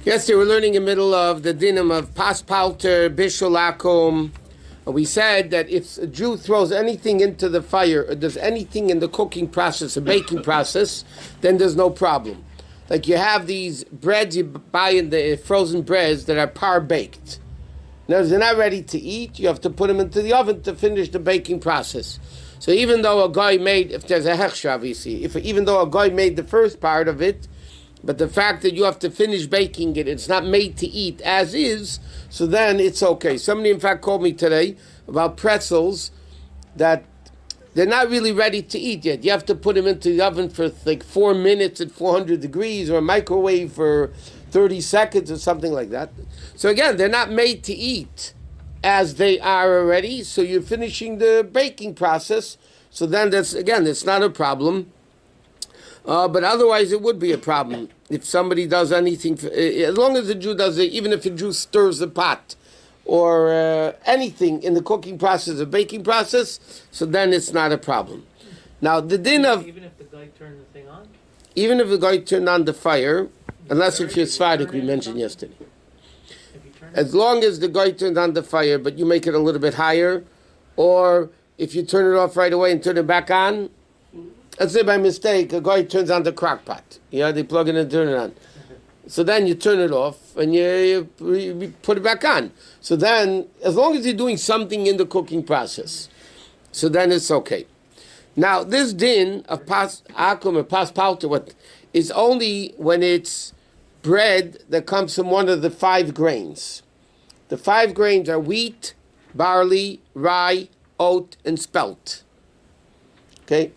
Yesterday we're learning in the middle of the dinim of Palter, Bishul. We said that if a Jew throws anything into the fire or does anything in the cooking process, the baking process, then there's no problem. Like you have these breads you buy in the frozen breads that are par baked. Now they're not ready to eat. You have to put them into the oven to finish the baking process. So even though a guy made, if there's a hechsher, obviously, even though a guy made the first part of it, but the fact that you have to finish baking it, it's not made to eat as is, so then it's okay. Somebody, in fact, called me today about pretzels that they're not really ready to eat yet. You have to put them into the oven for like 4 minutes at 400 degrees or a microwave for 30 seconds or something like that. So again, they're not made to eat as they are already, so you're finishing the baking process. So then it's not a problem. But otherwise, it would be a problem if somebody does anything. As long as the Jew does it, even if a Jew stirs the pot or anything in the cooking process, the baking process, so then it's not a problem. Now, the din of... Even if the guy turned the thing on? Even if the guy turned on the fire, unless if you're Svardik, we mentioned yesterday. As long as the guy turned on the fire, but you make it a little bit higher, or if you turn it off right away and turn it back on, let's say by mistake, a guy turns on the crock pot. They plug it in and turn it on. So then you turn it off and you put it back on. So then, as long as you're doing something in the cooking process, so then it's okay. Now, this din of pas akum or pas palter is only when it's bread that comes from one of the 5 grains. The 5 grains are wheat, barley, rye, oat, and spelt. Okay?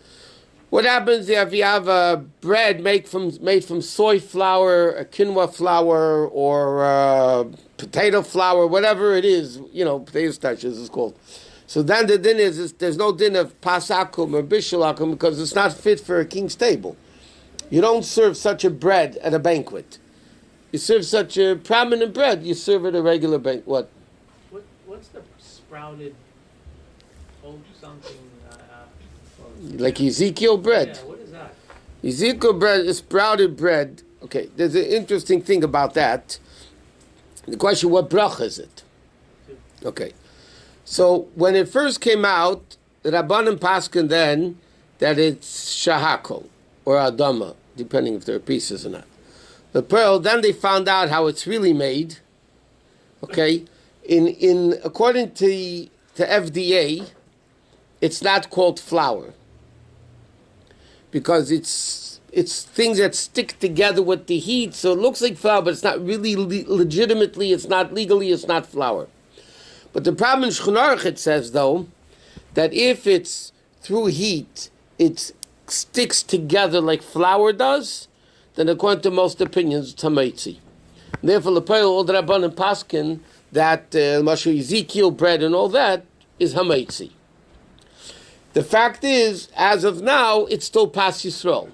What happens if you have a bread made from soy flour, a quinoa flour, or potato flour, whatever it is, potato starch as it's called. So then the din is there's no din of pasakum or bishulakum because it's not fit for a king's table. You don't serve such a bread at a banquet. You serve such a prominent bread, you serve at a regular banquet. What's the sprouted oat something? Like Ezekiel bread. Yeah, what is that? Ezekiel bread is sprouted bread. Okay, there's an interesting thing about that. The question, what bracha is it? Okay. So when it first came out, the Rabbanim Paskin then that it's shahako or adama, depending if there are pieces or not. The pearl, then they found out how it's really made. Okay. In according to FDA, it's not called flour. Because it's things that stick together with the heat, so it looks like flour, but it's not really legitimately, it's not legally, it's not flour. But the problem in Shulchan Aruch, it says, though, that if it's through heat, it sticks together like flour does, then according to most opinions, it's hamaitzi. Therefore, all the Rabbanim Paskin, that Ezekiel bread and all that, is hamaitzi. The fact is, as of now, it's still Pas Yisrael.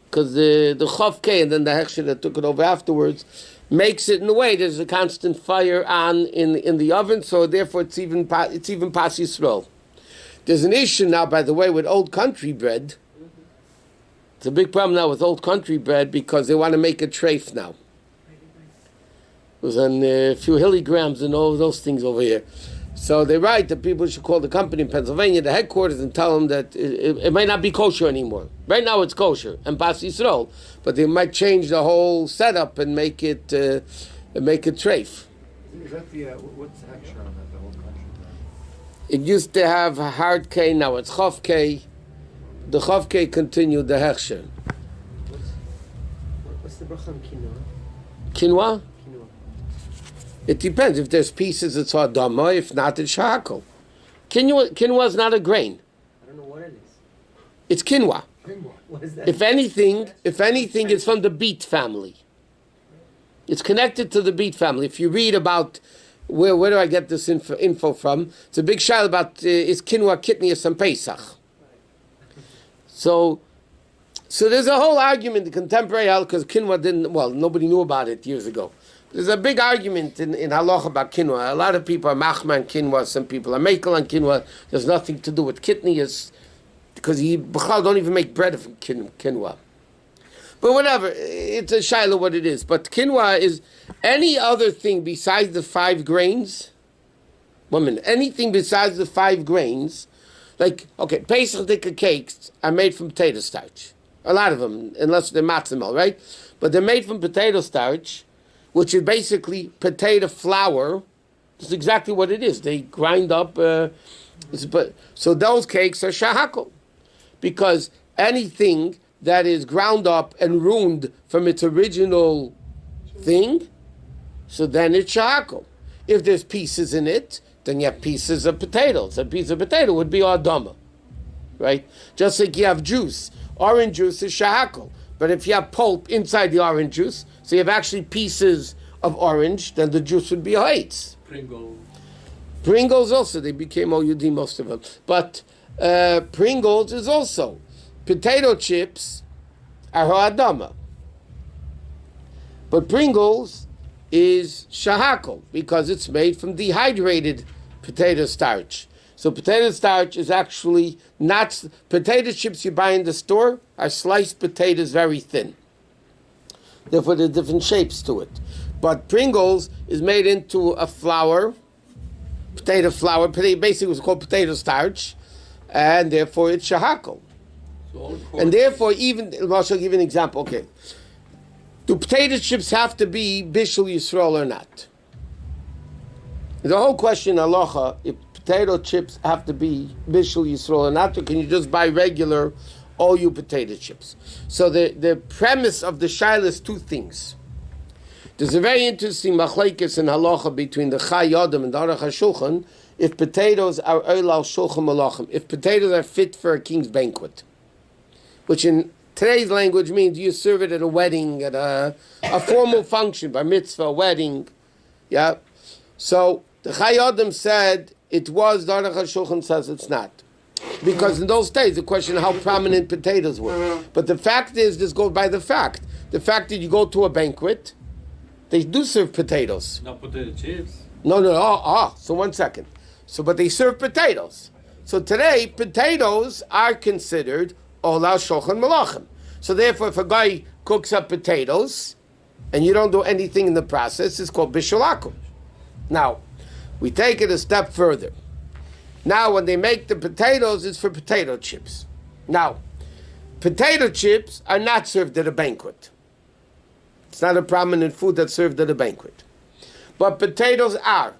Because the Chav Kei and then the Hechsher that took it over afterwards makes it in a way there's a constant fire on in the oven, so therefore it's even Pas Yisrael. There's an issue now, by the way, with old country bread. It's a big problem now with old country bread because they want to make a treif now. It was on a few kilograms and all those things over here. So they write that people should call the company in Pennsylvania, the headquarters, and tell them that it might not be kosher anymore. Right now it's kosher and Pas Yisrael, but they might change the whole setup and make it treif. Is that what's the hechsher on that, the whole country? It used to have a hard K, now it's Chav K. The Chav K continued the hechsher. What's the bracha on quinoa? Quinoa? It depends. If there's pieces, it's adama. If not, it's shahako. Quinoa is not a grain. I don't know what it is. It's quinoa. What is that? If anything, it's from the beet family. It's connected to the beet family. If you read about where do I get this info from, it's a big shayla about is quinoa kitnius and Pesach. So there's a whole argument in contemporary halacha because quinoa nobody knew about it years ago. There's a big argument in halacha about quinoa. A lot of people are machma on quinoa. Some people are mekel on quinoa. There's nothing to do with kitnius because you don't even make bread from quinoa. But whatever, it's a shaila what it is. But quinoa is any other thing besides the 5 grains. 1 minute. Anything besides the 5 grains, like, okay, Pesach cakes are made from potato starch. A lot of them, unless they're matzah meal, right? But they're made from potato starch, which is basically potato flour. That's exactly what it is. They grind up. So those cakes are shahakol, because anything that is ground up and ruined from its original thing, so then it's shahakol. If there's pieces in it, then you have pieces of potatoes. A piece of potato would be adama, right? Just like you have juice. Orange juice is shahakol. But if you have pulp inside the orange juice, so you have actually pieces of orange, then the juice would be hates. Pringles also, they became OUD, most of them. But Pringles is also, potato chips are ha'adama. But Pringles is shahakol, because it's made from dehydrated potato starch. So potato starch is actually not, potato chips you buy in the store are sliced potatoes very thin. Therefore there are different shapes to it. But Pringles is made into a flour, potato flour, basically it's called potato starch, and therefore it's shahakol. And therefore even, I'll give you an example, okay. Do potato chips have to be Bishul Yisrael or not? The whole question, halacha, if potato chips have to be Bishul Yisrael or not, or can you just buy regular OU potato chips? So the premise of the shaila is 2 things. There's a very interesting machlekes in halacha between the Chai Yodam and the Aruch HaShulchan, if potatoes are oil al shulchan malachim, if potatoes are fit for a king's banquet, which in today's language means you serve it at a wedding, at a formal function, bar mitzvah, wedding. Yeah. So the Chai Yodam said it was, the Aruch HaShulchan says it's not. Because in those days, the question how prominent potatoes were. But the fact is, this goes by the fact. The fact that you go to a banquet, they do serve potatoes. Not potato chips. No. So 1 second. So, but they serve potatoes. So today, potatoes are considered ola shulchan malachim. So therefore, if a guy cooks up potatoes, and you don't do anything in the process, it's called bishulakum. Now, we take it a step further. Now, when they make the potatoes, it's for potato chips. Now, potato chips are not served at a banquet. It's not a prominent food that's served at a banquet. But potatoes are.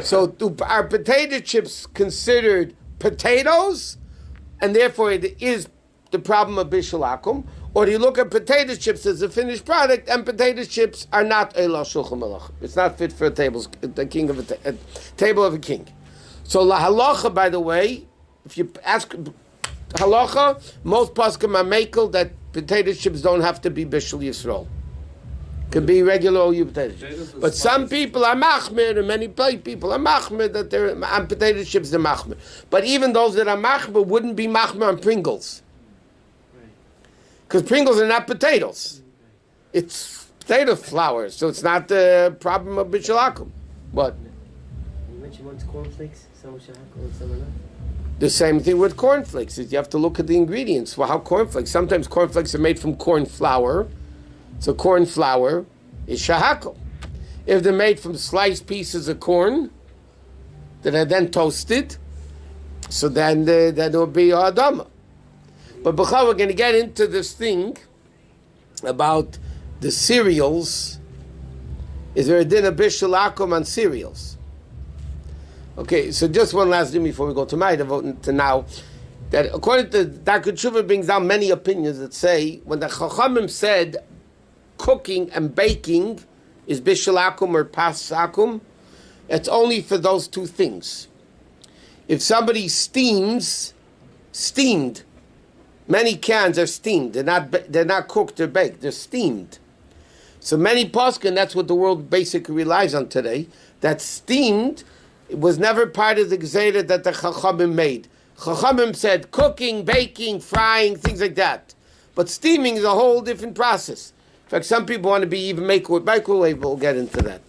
So are potato chips considered potatoes, and therefore it is the problem of bishulakum? Or do you look at potato chips as a finished product, and potato chips are not eila shulchan malachim? It's not fit for a table of a king. So la halacha, by the way, if you ask halacha, most poskim are makel that potato chips don't have to be bishul yisrael. Could be regular OU potato chips. But some people are machmir, and many people are machmir that they're on potato chips. They're machmir. But even those that are machmir wouldn't be machmir on Pringles, because Pringles are not potatoes. It's potato flour, so it's not the problem of bishulakum. What? You mentioned one's cornflakes, some are shahakol and some are not. The same thing with cornflakes. Is you have to look at the ingredients. Well, how cornflakes? Sometimes cornflakes are made from corn flour. So corn flour is shahakol. If they're made from sliced pieces of corn that are then toasted, so then that will be adama. But b'chal, we're going to get into this thing about the cereals. Is there a din of bishulakum on cereals? Okay, so just one last thing before we go to now. That according to Dr. Tshuva brings down many opinions that say when the Chachamim said cooking and baking is bishulakum or pasakum, it's only for those 2 things. If somebody steamed, many cans are steamed. They're not cooked or baked. They're steamed. So many poskin, that's what the world basically relies on today. That steamed, it was never part of the gzeira that the Chachamim made. Chachamim said cooking, baking, frying, things like that. But steaming is a whole different process. In fact, some people want to be even microwave. We'll get into that.